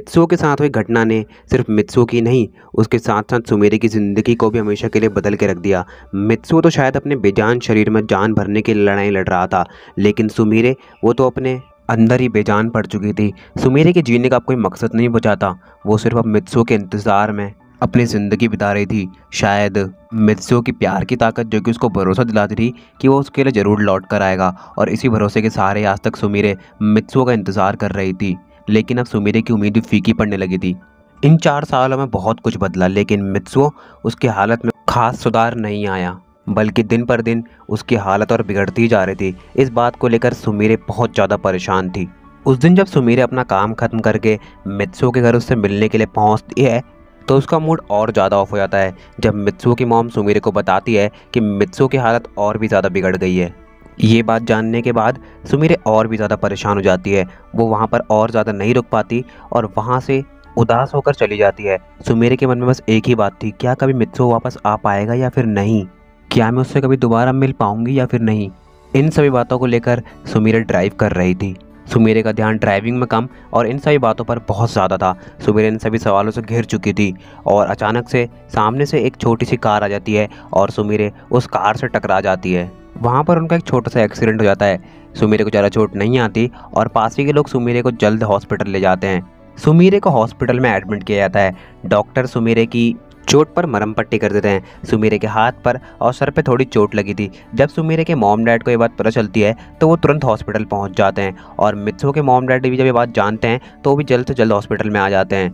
Mitsuo के साथ हुई घटना ने सिर्फ मित्सुओ की नहीं, उसके साथ साथ सुमेरे की ज़िंदगी को भी हमेशा के लिए बदल के रख दिया। मित्सुओ तो शायद अपने बेजान शरीर में जान भरने की लड़ाई लड़ रहा था, लेकिन सुमेरे वो तो अपने अंदर ही बेजान पड़ चुकी थी। सुमेरे के जीने का अब कोई मकसद नहीं बचा था। वो सिर्फ अब मित्सुओ के इंतज़ार में अपनी ज़िंदगी बिता रही थी। शायद मित्सुओ की प्यार की ताकत जो कि उसको भरोसा दिलाती थी कि वो उसके लिए ज़रूर लौट कर आएगा, और इसी भरोसे के सहारे आज तक सुमेरे मित्सुओ का इंतज़ार कर रही थी। लेकिन अब सुमेरे की उम्मीद भी फीकी पड़ने लगी थी। इन 4 सालों में बहुत कुछ बदला, लेकिन मित्सुओ उसकी हालत में खास सुधार नहीं आया, बल्कि दिन पर दिन उसकी हालत और बिगड़ती जा रही थी। इस बात को लेकर सुमेरे बहुत ज़्यादा परेशान थी। उस दिन जब सुमेरे अपना काम खत्म करके मित्सुओ के घर उससे मिलने के लिए पहुंचती है तो उसका मूड और ज़्यादा ऑफ हो जाता है जब मित्सुओ की मॉम सुमेरे को बताती है कि मित्सुओ की हालत और भी ज़्यादा बिगड़ गई है। ये बात जानने के बाद सुमेरे और भी ज़्यादा परेशान हो जाती है। वो वहाँ पर और ज़्यादा नहीं रुक पाती और वहाँ से उदास होकर चली जाती है। सुमेरे के मन में बस एक ही बात थी, क्या कभी मित्सुओ वापस आ पाएगा या फिर नहीं? क्या मैं उससे कभी दोबारा मिल पाऊंगी या फिर नहीं? इन सभी बातों को लेकर सुमेरे ड्राइव कर रही थी। सुमेरे का ध्यान ड्राइविंग में कम और इन सभी बातों पर बहुत ज़्यादा था। सुमेरे इन सभी सवालों से घिर चुकी थी और अचानक से सामने से एक छोटी सी कार आ जाती है और सुमेरे उस कार से टकरा जाती है। वहाँ पर उनका एक छोटा सा एक्सीडेंट हो जाता है। सुमेरे को ज़्यादा चोट नहीं आती और पास ही के लोग सुमेरे को जल्द हॉस्पिटल ले जाते हैं। सुमेरे को हॉस्पिटल में एडमिट किया जाता है। डॉक्टर सुमेरे की चोट पर मरहम पट्टी कर देते हैं। सुमेरे के हाथ पर और सर पे थोड़ी चोट लगी थी। जब सुमेरे के मॉम डैड को ये बात पता चलती है तो वो तुरंत हॉस्पिटल पहुंच जाते हैं, और मित्सुओ के मॉम डैड भी जब ये बात जानते हैं तो वो भी जल्द से जल्द हॉस्पिटल में आ जाते हैं।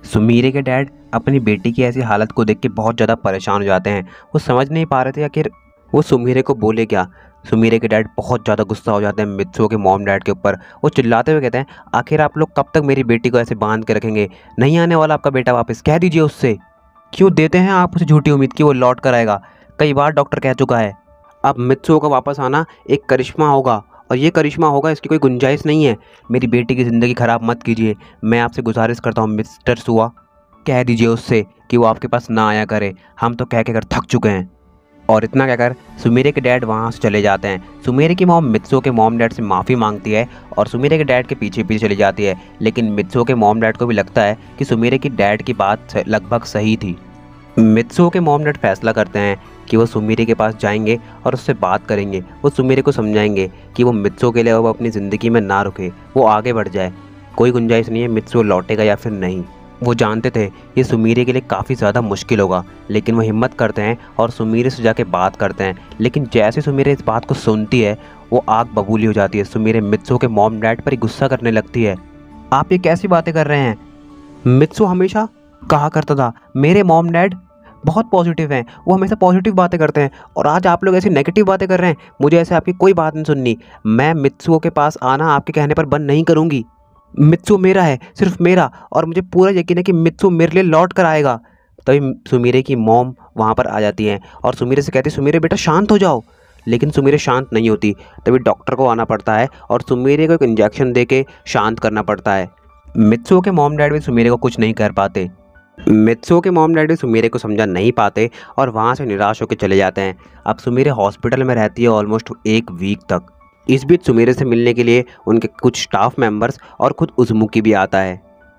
सुमेरे के डैड अपनी बेटी की ऐसी हालत को देख के बहुत ज़्यादा परेशान हो जाते हैं। वो समझ नहीं पा रहे थे आखिर वो सुमेरे को बोले क्या। सुमेरे के डैड बहुत ज़्यादा गुस्सा हो जाते हैं मित्सुओ के मॉम डैड के ऊपर। वो चिल्लाते हुए कहते हैं, आखिर आप लोग कब तक मेरी बेटी को ऐसे बांध के रखेंगे? नहीं आने वाला आपका बेटा वापस, कह दीजिए उससे। क्यों देते हैं आप उसे झूठी उम्मीद कि वो लौट कर आएगा? कई बार डॉक्टर कह चुका है। अब मित्सुओ का वापस आना एक करिश्मा होगा, और ये करिश्मा होगा, इसकी कोई गुंजाइश नहीं है। मेरी बेटी की ज़िंदगी ख़राब मत कीजिए। मैं आपसे गुजारिश करता हूँ मिस्टर सुआ, कह दीजिए उससे कि वो आपके पास ना आया करे। हम तो कह के कर थक चुके हैं। और इतना कहकर सुमेरे के डैड वहाँ से चले जाते हैं। सुमेरे की मॉम मित्सुओ के मॉम डैड से माफ़ी मांगती है और सुमेरे के डैड के पीछे पीछे चली जाती है। लेकिन मित्सुओ के मॉम डैड को भी लगता है कि सुमेरे की डैड की बात लगभग सही थी। मित्सुओ के मॉम डैड फैसला करते हैं कि वो सुमेरे के पास जाएंगे और उससे बात करेंगे। वो सुमेरे को समझाएंगे कि वो मित्सुओ के लिए वो अपनी ज़िंदगी में ना रुके, वो आगे बढ़ जाए। कोई गुंजाइश नहीं है मित्सुओ लौटेगा या फिर नहीं। वो जानते थे ये सुमेरे के लिए काफ़ी ज़्यादा मुश्किल होगा, लेकिन वो हिम्मत करते हैं और सुमेरे से जाके बात करते हैं। लेकिन जैसे सुमेरे इस बात को सुनती है वो आग बबूली हो जाती है। सुमेरे मित्सुओ के मॉम डैड पर ही गुस्सा करने लगती है। आप ये कैसी बातें कर रहे हैं? मित्सुओ हमेशा कहा करता था मेरे मॉम डैड बहुत पॉजिटिव हैं, वो हमेशा पॉजिटिव बातें करते हैं, और आज आप लोग ऐसी नेगेटिव बातें कर रहे हैं। मुझे ऐसे आपकी कोई बात नहीं सुननी। मैं मित्सुओ के पास आना आपके कहने पर बंद नहीं करूँगी। मित्सुओ मेरा है, सिर्फ मेरा, और मुझे पूरा यकीन है कि मित्सुओ मेरे लिए लौट कर आएगा। तभी सुमेरे की मॉम वहाँ पर आ जाती हैं और सुमेरे से कहती है, सुमेरे बेटा शांत हो जाओ। लेकिन सुमेरे शांत नहीं होती। तभी डॉक्टर को आना पड़ता है और सुमेरे को एक इंजेक्शन दे के शांत करना पड़ता है। मित्सुओ के मॉम डैड भी सुमेरे को कुछ नहीं कर पाते। मित्सुओ के मॉम डैडी सुमेरे को समझा नहीं पाते और वहाँ से निराश होकर चले जाते हैं। अब सुमेरे हॉस्पिटल में रहती है ऑलमोस्ट 1 वीक तक। इस बीच सुमेरे से मिलने के लिए उनके कुछ स्टाफ मेंबर्स और खुद उज़ुमुकी भी आता है।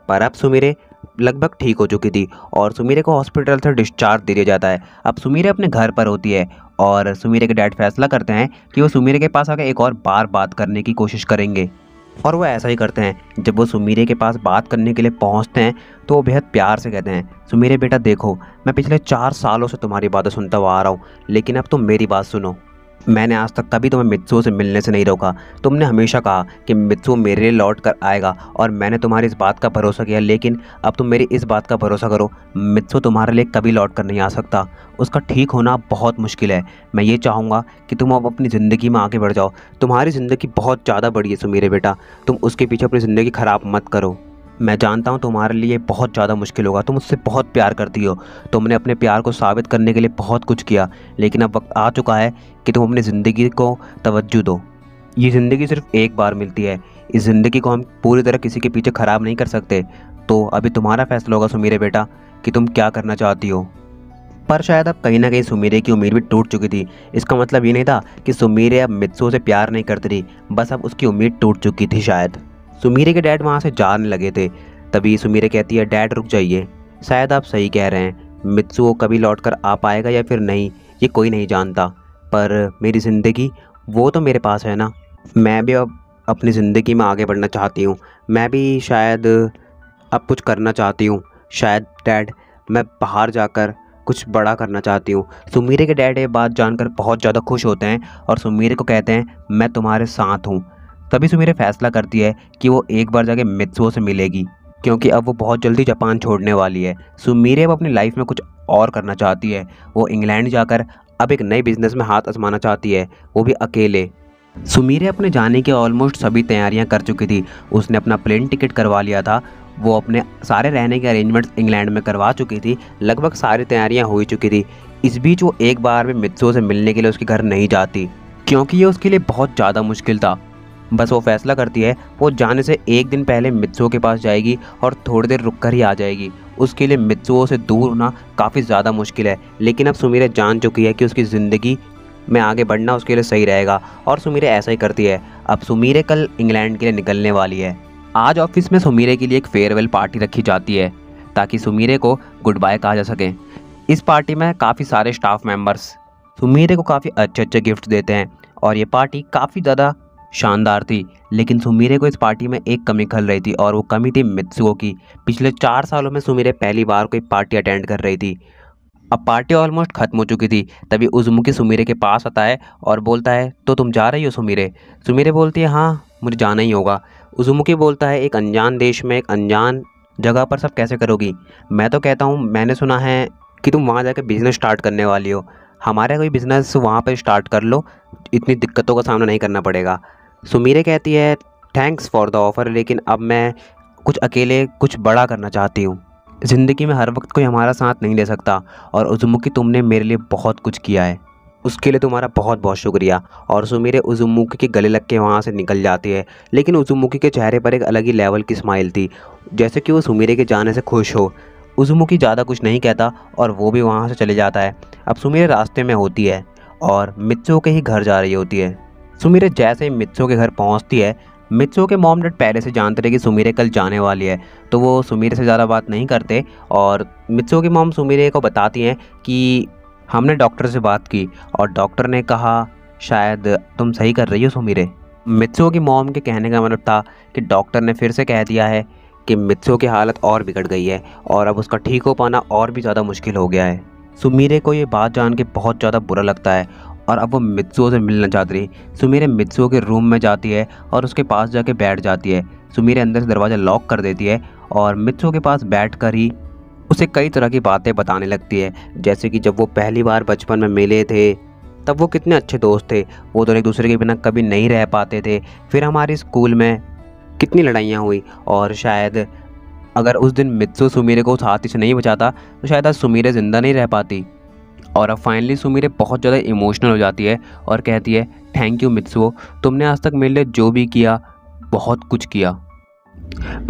पर अब सुमेरे लगभग ठीक हो चुकी थी और सुमेरे को हॉस्पिटल से डिस्चार्ज दे दिया जाता है। अब सुमेरे अपने घर पर होती है और सुमेरे के डैड फैसला करते हैं कि वो सुमेरे के पास आकर एक और बार बात करने की कोशिश करेंगे, और वो ऐसा ही करते हैं। जब वो सुमेरे के पास बात करने के लिए पहुंचते हैं तो वो बेहद प्यार से कहते हैं, सुमेरे बेटा देखो, मैं पिछले 4 सालों से तुम्हारी बातें सुनता हुआ आ रहा हूँ, लेकिन अब तुम मेरी बात सुनो। मैंने आज तक कभी तुम्हें मित्सुओ से मिलने से नहीं रोका। तुमने हमेशा कहा कि मित्सुओ मेरे लिए लौट कर आएगा और मैंने तुम्हारी इस बात का भरोसा किया, लेकिन अब तुम मेरी इस बात का भरोसा करो, मित्सुओ तुम्हारे लिए कभी लौट कर नहीं आ सकता। उसका ठीक होना बहुत मुश्किल है। मैं ये चाहूँगा कि तुम अब अपनी ज़िंदगी में आगे बढ़ जाओ। तुम्हारी ज़िंदगी बहुत ज़्यादा बड़ी है सुमेरे बेटा, तुम उसके पीछे अपनी ज़िंदगी ख़राब मत करो। मैं जानता हूँ तुम्हारे लिए बहुत ज़्यादा मुश्किल होगा, तुम उससे बहुत प्यार करती हो, तुमने अपने प्यार को साबित करने के लिए बहुत कुछ किया, लेकिन अब वक्त आ चुका है कि तुम अपनी ज़िंदगी को तवज्जो दो। ये ज़िंदगी सिर्फ एक बार मिलती है, इस ज़िंदगी को हम पूरी तरह किसी के पीछे ख़राब नहीं कर सकते। तो अभी तुम्हारा फैसला होगा सुमेरे बेटा कि तुम क्या करना चाहती हो। पर शायद अब कहीं ना कहीं सुमेरे की उम्मीद भी टूट चुकी थी। इसका मतलब ये नहीं था कि सुमेरे अब मित्सुओ से प्यार नहीं करती थी, बस अब उसकी उम्मीद टूट चुकी थी। शायद सुमेरे के डैड वहाँ से जाने लगे थे। तभी सुमीरे कहती है, डैड रुक जाइए, शायद आप सही कह रहे हैं, मित्सुओ कभी लौट कर आ पाएगा या फिर नहीं ये कोई नहीं जानता, पर मेरी ज़िंदगी वो तो मेरे पास है ना। मैं भी अब अपनी ज़िंदगी में आगे बढ़ना चाहती हूँ, मैं भी शायद अब कुछ करना चाहती हूँ, शायद डैड मैं बाहर जाकर कुछ बड़ा करना चाहती हूँ। सुमीरे के डैड ये बात जानकर बहुत ज़्यादा खुश होते हैं और सुमीरे को कहते हैं, मैं तुम्हारे साथ हूँ। तभी सुमीरे फैसला करती है कि वो एक बार जाके मित्सुओ से मिलेगी, क्योंकि अब वो बहुत जल्दी जापान छोड़ने वाली है। सुमीरे अब अपनी लाइफ में कुछ और करना चाहती है, वो इंग्लैंड जाकर अब एक नए बिजनेस में हाथ आजमाना चाहती है, वो भी अकेले। सुमीरे अपने जाने की ऑलमोस्ट सभी तैयारियां कर चुकी थी, उसने अपना प्लेन टिकट करवा लिया था, वो अपने सारे रहने के अरेंजमेंट्स इंग्लैंड में करवा चुकी थी, लगभग सारी तैयारियां हो चुकी थी। इस बीच वो एक बार में मित्सुओ से मिलने के लिए उसके घर नहीं जाती, क्योंकि ये उसके लिए बहुत ज़्यादा मुश्किल था। बस वो फैसला करती है वो जाने से एक दिन पहले मित्सुओ के पास जाएगी और थोड़ी देर रुक कर ही आ जाएगी। उसके लिए मित्सुओ से दूर होना काफ़ी ज़्यादा मुश्किल है, लेकिन अब सुमीरे जान चुकी है कि उसकी ज़िंदगी में आगे बढ़ना उसके लिए सही रहेगा और सुमीरे ऐसा ही करती है। अब सुमीरे कल इंग्लैंड के लिए निकलने वाली है। आज ऑफिस में सुमीरे के लिए एक फेयरवेल पार्टी रखी जाती है ताकि सुमीरे को गुड बाय कहा जा सके। इस पार्टी में काफ़ी सारे स्टाफ मेंबर्स सुमीरे को काफ़ी अच्छे अच्छे गिफ्ट देते हैं और ये पार्टी काफ़ी ज़्यादा शानदार थी। लेकिन सुमीरे को इस पार्टी में एक कमी खल रही थी और वो कमी थी मित्सुओ की। पिछले 4 सालों में सुमीरे पहली बार कोई पार्टी अटेंड कर रही थी। अब पार्टी ऑलमोस्ट ख़त्म हो चुकी थी, तभी उज़ुमुकी सुमीरे के पास आता है और बोलता है, तो तुम जा रही हो सुमीरे? सुमीरे बोलती है, हाँ मुझे जाना ही होगा। उज़ुमुकी बोलता है, एक अनजान देश में एक अनजान जगह पर सब कैसे करोगी? मैं तो कहता हूँ, मैंने सुना है कि तुम वहाँ जाकर बिज़नेस स्टार्ट करने वाली हो, हमारा कोई बिज़नेस वहाँ पर स्टार्ट कर लो, इतनी दिक्कतों का सामना नहीं करना पड़ेगा। सुमीरे कहती है, थैंक्स फॉर द ऑफ़र, लेकिन अब मैं कुछ अकेले कुछ बड़ा करना चाहती हूँ। ज़िंदगी में हर वक्त कोई हमारा साथ नहीं दे सकता और उज़ुमुकी तुमने मेरे लिए बहुत कुछ किया है, उसके लिए तुम्हारा बहुत बहुत शुक्रिया। और सुमीरे उज़ुमुकी के गले लग के वहाँ से निकल जाती है, लेकिन उज़ुमुकी के चेहरे पर एक अलग ही लेवल की स्माइल थी, जैसे कि वो सुमीरे के जाने से खुश हो। उज़ुमुकी ज़्यादा कुछ नहीं कहता और वो भी वहाँ से चले जाता है। अब सुमीरे रास्ते में होती है और मित्सुओ के ही घर जा रही होती है। सुमीरे जैसे ही मित्सुओ के घर पहुँचती है, मित्सुओ के मॉम डैड पहले से जानते थे कि सुमीरे कल जाने वाली है, तो वो सुमीरे से ज़्यादा बात नहीं करते और मित्सुओ की मॉम सुमीरे को बताती हैं कि हमने डॉक्टर से बात की और डॉक्टर ने कहा शायद तुम सही कर रही हो सुमीरे। मित्सुओ की मॉम के कहने का मतलब था कि डॉक्टर ने फिर से कह दिया है कि मित्सुओ की हालत और बिगड़ गई है और अब उसका ठीक हो पाना और भी ज़्यादा मुश्किल हो गया है। सुमीरे को ये बात जान के बहुत ज़्यादा बुरा लगता है और अब वो मित्सुओ से मिलना चाहती है। सुमीरे मित्सुओ के रूम में जाती है और उसके पास जाके बैठ जाती है। सुमीरे अंदर से दरवाज़ा लॉक कर देती है और मित्सुओ के पास बैठकर ही उसे कई तरह की बातें बताने लगती है, जैसे कि जब वो पहली बार बचपन में मिले थे तब वो कितने अच्छे दोस्त थे, वो तो एक दूसरे के बिना कभी नहीं रह पाते थे। फिर हमारे स्कूल में कितनी लड़ाइयाँ हुई और शायद अगर उस दिन मित्सुओ सुमीरे को उस हाथी से नहीं बचाता तो शायद आज सुमीरे ज़िंदा नहीं रह पाती। और अब फाइनली सुमीरे बहुत ज़्यादा इमोशनल हो जाती है और कहती है, थैंक यू मित्सुओ, तुमने आज तक मेरे लिए जो भी किया बहुत कुछ किया,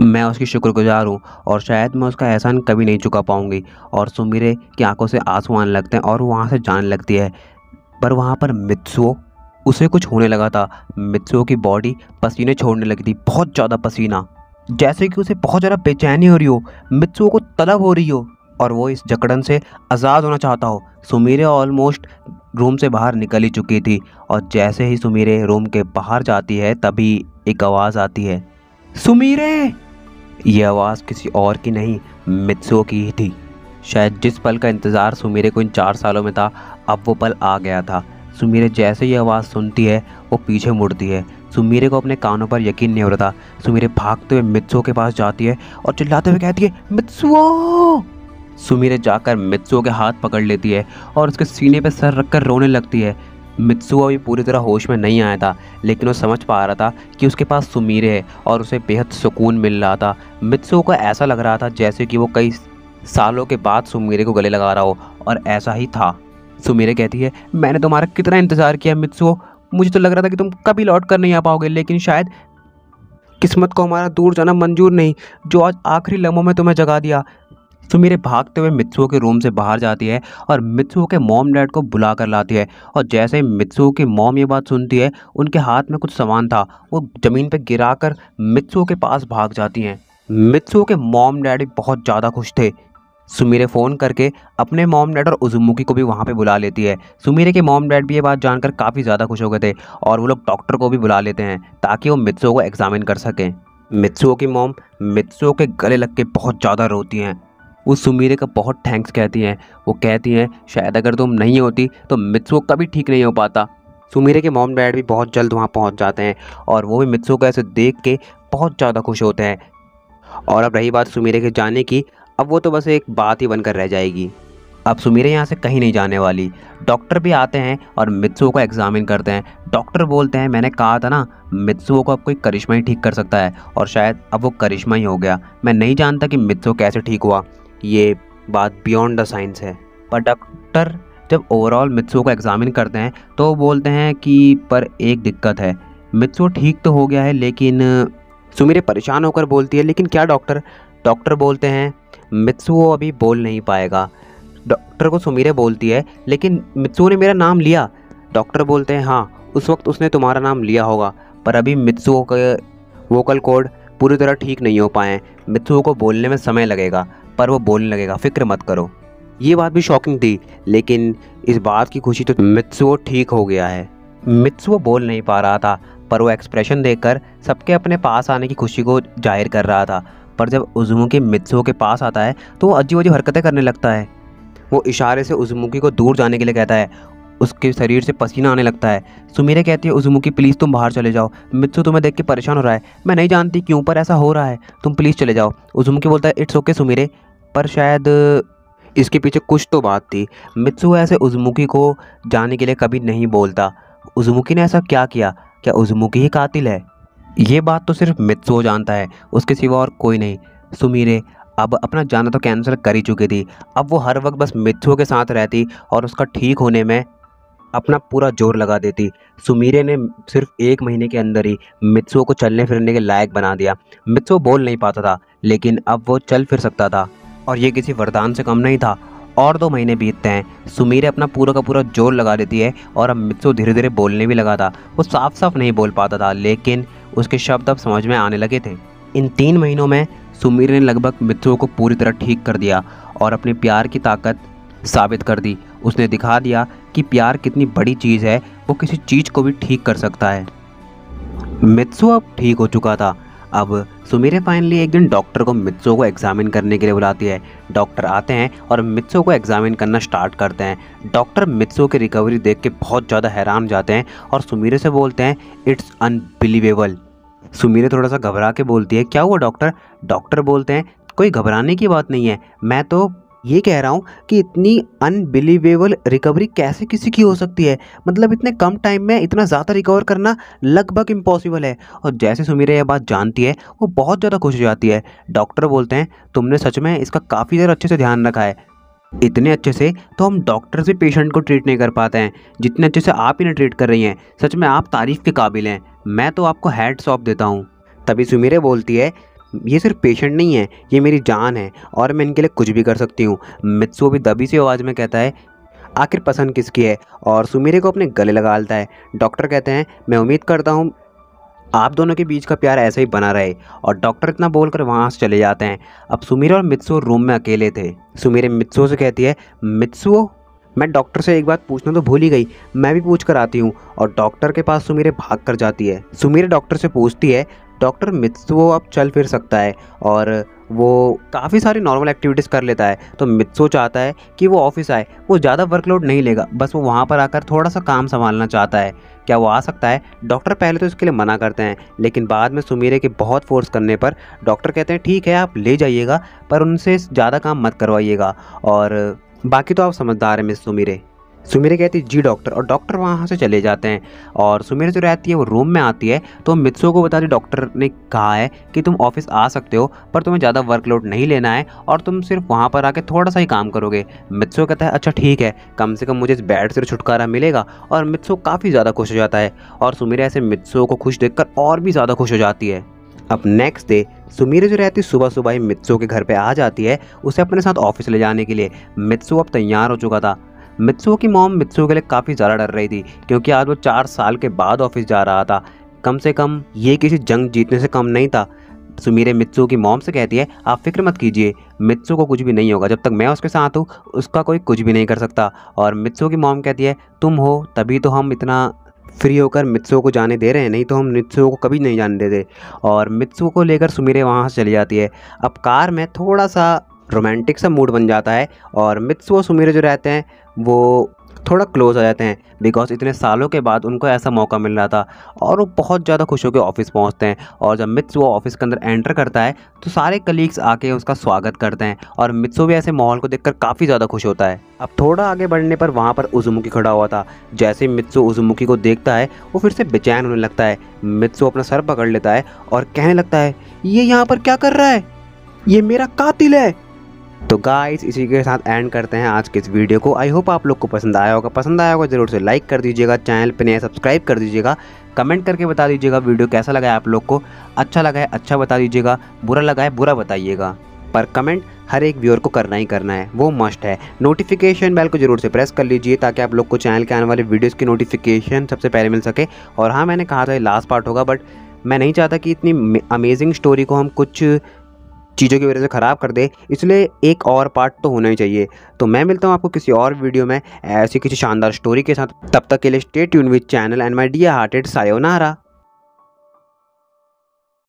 मैं उसकी शुक्रगुजार हूँ और शायद मैं उसका एहसान कभी नहीं चुका पाऊँगी। और सुमीरे की आंखों से आंसू आने लगते हैं और वो वहाँ से जाने लगती है। पर वहाँ पर मित्सुओ, उसे कुछ होने लगा था। मित्सुओ की बॉडी पसीने छोड़ने लगी थी, बहुत ज़्यादा पसीना, जैसे कि उसे बहुत ज़्यादा बेचैनी हो रही हो, मित्सुओ को तलब हो रही हो और वो इस जकड़न से आज़ाद होना चाहता हो। सुमीरे ऑलमोस्ट रूम से बाहर निकल ही चुकी थी और जैसे ही सुमीरे रूम के बाहर जाती है तभी एक आवाज़ आती है, सुमीरे। ये आवाज़ किसी और की नहीं, मित्सुओ की ही थी। शायद जिस पल का इंतज़ार सुमीरे को इन 4 सालों में था, अब वो पल आ गया था। सुमीरे जैसे ही आवाज़ सुनती है वो पीछे मुड़ती है। सुमीरे को अपने कानों पर यकीन नहीं हो रहा था। सुमीरे भागते हुए मित्सुओ के पास जाती है और चिल्लाते हुए कहती है, मित्सुओ। सुमीरे जाकर मित्सुओ के हाथ पकड़ लेती है और उसके सीने पर सर रखकर रोने लगती है। मित्सुओ अभी पूरी तरह होश में नहीं आया था, लेकिन वो समझ पा रहा था कि उसके पास सुमीरे है और उसे बेहद सुकून मिल रहा था। मित्सुओ को ऐसा लग रहा था जैसे कि वो कई सालों के बाद सुमीरे को गले लगा रहा हो, और ऐसा ही था। सुमीरे कहती है, मैंने तुम्हारा कितना इंतज़ार किया मित्सुओ, मुझे तो लग रहा था कि तुम कभी लौट कर नहीं आ पाओगे, लेकिन शायद किस्मत को हमारा दूर जाना मंजूर नहीं, जो आज आखिरी लम्हों में तुम्हें जगा दिया। सुमीरे भागते हुए मित्सुओ के रूम से बाहर जाती है और मित्सुओ के मॉम डैड को बुला कर लाती है। और जैसे ही मित्सुओ की मॉम ये बात सुनती है, उनके हाथ में कुछ सामान था, वो ज़मीन पर गिराकर मित्सुओ के पास भाग जाती हैं मित्सुओ के मॉम डैडी बहुत ज़्यादा खुश थे। सुमिरे फ़ोन करके अपने मॉम डैड और उजुमुकी को भी वहाँ पे बुला लेती है। सुमिरे के मॉम डैड भी ये बात जानकर काफ़ी ज़्यादा खुश हो गए थे और वो लोग डॉक्टर को भी बुला लेते हैं ताकि वो मित्सुओ को एग्जामिन कर सकें। मित्सुओ की मॉम मित्सुओ के गले लग के बहुत ज़्यादा रोती हैं। वो सुमिरे का बहुत थैंक्स कहती हैं। वो कहती हैं शायद अगर तुम नहीं होती तो मित्सुओ कभी ठीक नहीं हो पाता। सुमिरे के मॉम डैड भी बहुत जल्द वहाँ पहुँच जाते हैं और वो भी मित्सुओ को ऐसे देख के बहुत ज़्यादा खुश होते हैं। और अब रही बात सुमिरे के जाने की, अब वो तो बस एक बात ही बनकर रह जाएगी। अब सुमिरे यहाँ से कहीं नहीं जाने वाली। डॉक्टर भी आते हैं और मित्सुओ को एग्जामिन करते हैं। डॉक्टर बोलते हैं मैंने कहा था ना, मित्सुओ को अब कोई करिश्मा ही ठीक कर सकता है और शायद अब वो करिश्मा ही हो गया। मैं नहीं जानता कि मित्सुओ कैसे ठीक हुआ, ये बात बियॉन्ड द साइंस है। पर डॉक्टर जब ओवरऑल मित्सुओ को एग्जामिन करते हैं तो बोलते हैं कि पर एक दिक्कत है, मित्सुओ ठीक तो हो गया है लेकिन सुमिरे परेशान होकर बोलती है लेकिन क्या डॉक्टर? डॉक्टर बोलते हैं मित्सुओ अभी बोल नहीं पाएगा। डॉक्टर को सुमिरे बोलती है लेकिन मित्सुओ ने मेरा नाम लिया। डॉक्टर बोलते हैं हाँ, उस वक्त उसने तुम्हारा नाम लिया होगा पर अभी मित्सुओ के वोकल कॉर्ड पूरी तरह ठीक नहीं हो पाए। मित्सुओ को बोलने में समय लगेगा पर वो बोलने लगेगा, फिक्र मत करो। ये बात भी शॉकिंग थी लेकिन इस बात की खुशी तो मित्सुओ ठीक हो गया है। मित्सुओ बोल नहीं पा रहा था पर वो एक्सप्रेशन देखकर सबके अपने पास आने की खुशी को जाहिर कर रहा था। पर जब उजुमुकी मित्सुओ के पास आता है तो वो अजीब अजीब हरकतें करने लगता है। वो इशारे से उजुमुकी को दूर जाने के लिए कहता है। उसके शरीर से पसीना आने लगता है। सुमिरे कहती है उजुमुकी प्लीज़ तुम बाहर चले जाओ, मित्सु तुम्हें देख के परेशान हो रहा है। मैं नहीं जानती क्यों पर ऐसा हो रहा है, तुम प्लीज़ चले जाओ। उजुमुकी बोलता है इट्स ओके सुमिरे, पर शायद इसके पीछे कुछ तो बात थी। मित्सु ऐसे उजुमुकी को जाने के लिए कभी नहीं बोलता। उजुमुकी ने ऐसा क्या किया? क्या उजुमुकी ही कातिल है? ये बात तो सिर्फ मित्सुओ जानता है, उसके सिवा और कोई नहीं। सुमिरे अब अपना जाना तो कैंसिल कर ही चुकी थी। अब वो हर वक्त बस मित्सुओ के साथ रहती और उसका ठीक होने में अपना पूरा जोर लगा देती। सुमिरे ने सिर्फ 1 महीने के अंदर ही मित्सुओ को चलने फिरने के लायक बना दिया। मित्सुओ बोल नहीं पाता था लेकिन अब वो चल फिर सकता था और ये किसी वरदान से कम नहीं था। और 2 महीने बीतते हैं। सुमिरे अपना पूरा का पूरा जोर लगा देती है और अब मित्सुओ धीरे धीरे बोलने भी लगा था। वो साफ साफ नहीं बोल पाता था लेकिन उसके शब्द अब समझ में आने लगे थे। इन 3 महीनों में सुमिरे ने लगभग मित्सुओ को पूरी तरह ठीक कर दिया और अपने प्यार की ताकत साबित कर दी। उसने दिखा दिया कि प्यार कितनी बड़ी चीज़ है, वो किसी चीज़ को भी ठीक कर सकता है। मित्सुओ अब ठीक हो चुका था। अब सुमिरे फाइनली एक दिन डॉक्टर को मित्सुओ को एग्जामिन करने के लिए बुलाती है। डॉक्टर आते हैं और मित्सुओ को एग्जामिन करना स्टार्ट करते हैं। डॉक्टर मित्सुओ की रिकवरी देख के बहुत ज़्यादा हैरान हो जाते हैं और सुमिरे से बोलते हैं इट्स अनबिलीवेबल। सुमिरे थोड़ा सा घबरा के बोलती है क्या हुआ डॉक्टर? डॉक्टर बोलते हैं कोई घबराने की बात नहीं है, मैं तो ये कह रहा हूँ कि इतनी अनबिलीवेबल रिकवरी कैसे किसी की हो सकती है? मतलब इतने कम टाइम में इतना ज़्यादा रिकवर करना लगभग इम्पॉसिबल है। और जैसे सुमिरे यह बात जानती है वो बहुत ज़्यादा खुश हो जाती है। डॉक्टर बोलते हैं तुमने सच में इसका काफ़ी ज़्यादा अच्छे से ध्यान रखा है। इतने अच्छे से तो हम डॉक्टर से पेशेंट को ट्रीट नहीं कर पाते हैं जितने अच्छे से आप इन्हें ट्रीट कर रही हैं। सच में आप तारीफ़ के काबिल हैं, मैं तो आपको हैट्स ऑफ देता हूँ। तभी सुमिरे बोलती है ये सिर्फ पेशेंट नहीं है, ये मेरी जान है और मैं इनके लिए कुछ भी कर सकती हूँ। मित्सुओ भी दबी सी आवाज़ में कहता है आखिर पसंद किसकी है, और सुमिरे को अपने गले लगा लेता है। डॉक्टर कहते हैं मैं उम्मीद करता हूँ आप दोनों के बीच का प्यार ऐसा ही बना रहे। और डॉक्टर इतना बोलकर वहाँ से चले जाते हैं। अब सुमिरे और मित्सुओ रूम में अकेले थे। सुमिरे मित्सुओ से कहती है मित्सुओ मैं डॉक्टर से एक बात पूछना तो भूल ही गई, मैं भी पूछ कर आती हूँ। और डॉक्टर के पास सुमिरे भाग कर जाती है। सुमिरे डॉक्टर से पूछती है डॉक्टर मित्सुओ अब चल फिर सकता है और वो काफ़ी सारी नॉर्मल एक्टिविटीज़ कर लेता है, तो मित्सुओ चाहता है कि वो ऑफिस आए। वो ज़्यादा वर्कलोड नहीं लेगा, बस वो वहाँ पर आकर थोड़ा सा काम संभालना चाहता है, क्या वो आ सकता है? डॉक्टर पहले तो इसके लिए मना करते हैं लेकिन बाद में सुमिरे के बहुत फोर्स करने पर डॉक्टर कहते हैं ठीक है आप ले जाइएगा पर उनसे ज़्यादा काम मत करवाइएगा और बाकी तो आप समझदार हैं मिस सुमिरे। सुमिरे कहती है जी डॉक्टर, और डॉक्टर वहाँ से चले जाते हैं। और सुमिरे जो रहती है वो रूम में आती है तो मित्सुओ को बताती डॉक्टर ने कहा है कि तुम ऑफिस आ सकते हो पर तुम्हें ज़्यादा वर्कलोड नहीं लेना है और तुम सिर्फ वहाँ पर आके थोड़ा सा ही काम करोगे। मित्सुओ कहता है अच्छा ठीक है, कम से कम मुझे इस बेड से छुटकारा मिलेगा। और मित्सुओ काफ़ी ज़्यादा खुश हो जाता है और सुमिरे ऐसे मित्सुओ को खुश देखकर और भी ज़्यादा खुश हो जाती है। अब नेक्स्ट डे सुमिरे जो रहती सुबह सुबह ही मित्सुओ के घर पे आ जाती है उसे अपने साथ ऑफिस ले जाने के लिए। मित्सुओ अब तैयार हो चुका था। मित्सुओ की मॉम मित्सुओ के लिए काफ़ी ज़्यादा डर रही थी क्योंकि आज वो 4 साल के बाद ऑफिस जा रहा था। कम से कम ये किसी जंग जीतने से कम नहीं था। सुमिरे मित्सुओ की मॉम से कहती है, आप फिक्र मत कीजिए, मित्सुओ को कुछ भी नहीं होगा, जब तक मैं उसके साथ हूँ उसका कोई कुछ भी नहीं कर सकता। और मित्सुओ की मॉम कहती है, तुम हो तभी तो हम इतना फ्री होकर मित्सुओ को जाने दे रहे हैं, नहीं तो हम मित्सुओ को कभी नहीं जाने देते। और मित्सुओ को लेकर सुमिरे वहाँ से चली जाती है। अब कार में थोड़ा सा रोमांटिक सा मूड बन जाता है और मित्सुओ सुमिरे जो रहते हैं वो थोड़ा क्लोज आ जाते हैं, बिकॉज इतने सालों के बाद उनको ऐसा मौका मिल रहा था। और वो बहुत ज़्यादा खुश होकर ऑफिस पहुंचते हैं और जब मित्सुओ ऑफिस के अंदर एंटर करता है तो सारे कलीग्स आके उसका स्वागत करते हैं और मित्सुओ भी ऐसे माहौल को देखकर काफ़ी ज़्यादा खुश होता है। अब थोड़ा आगे बढ़ने पर वहाँ पर उजुमुकी खड़ा हुआ था। जैसे ही मित्सुओ उजुमुकी को देखता है वो फिर से बेचैन होने लगता है। मित्सुओ अपना सर पकड़ लेता है और कहने लगता है, ये यहाँ पर क्या कर रहा है, ये मेरा कातिल है। तो गाइस इसी के साथ एंड करते हैं आज के इस वीडियो को। आई होप आप लोग को पसंद आया होगा ज़रूर से लाइक कर दीजिएगा, चैनल पे नया सब्सक्राइब कर दीजिएगा, कमेंट करके बता दीजिएगा वीडियो कैसा लगा है आप लोग को। अच्छा लगा है अच्छा बता दीजिएगा, बुरा लगा है बुरा बताइएगा, पर कमेंट हर एक व्यूअर को करना ही करना है, वो मस्ट है। नोटिफिकेशन बेल को जरूर से प्रेस कर लीजिए ताकि आप लोग को चैनल के आने वाले वीडियोज़ की नोटिफिकेशन सबसे पहले मिल सके। और हाँ, मैंने कहा था ये लास्ट पार्ट होगा, बट मैं नहीं चाहता कि इतनी अमेजिंग स्टोरी को हम कुछ चीज़ों की वजह से ख़राब कर दे, इसलिए एक और पार्ट तो होना ही चाहिए। तो मैं मिलता हूँ आपको किसी और वीडियो में ऐसी किसी शानदार स्टोरी के साथ। तब तक के लिए stay tune with channel and my dear hearted sayonara.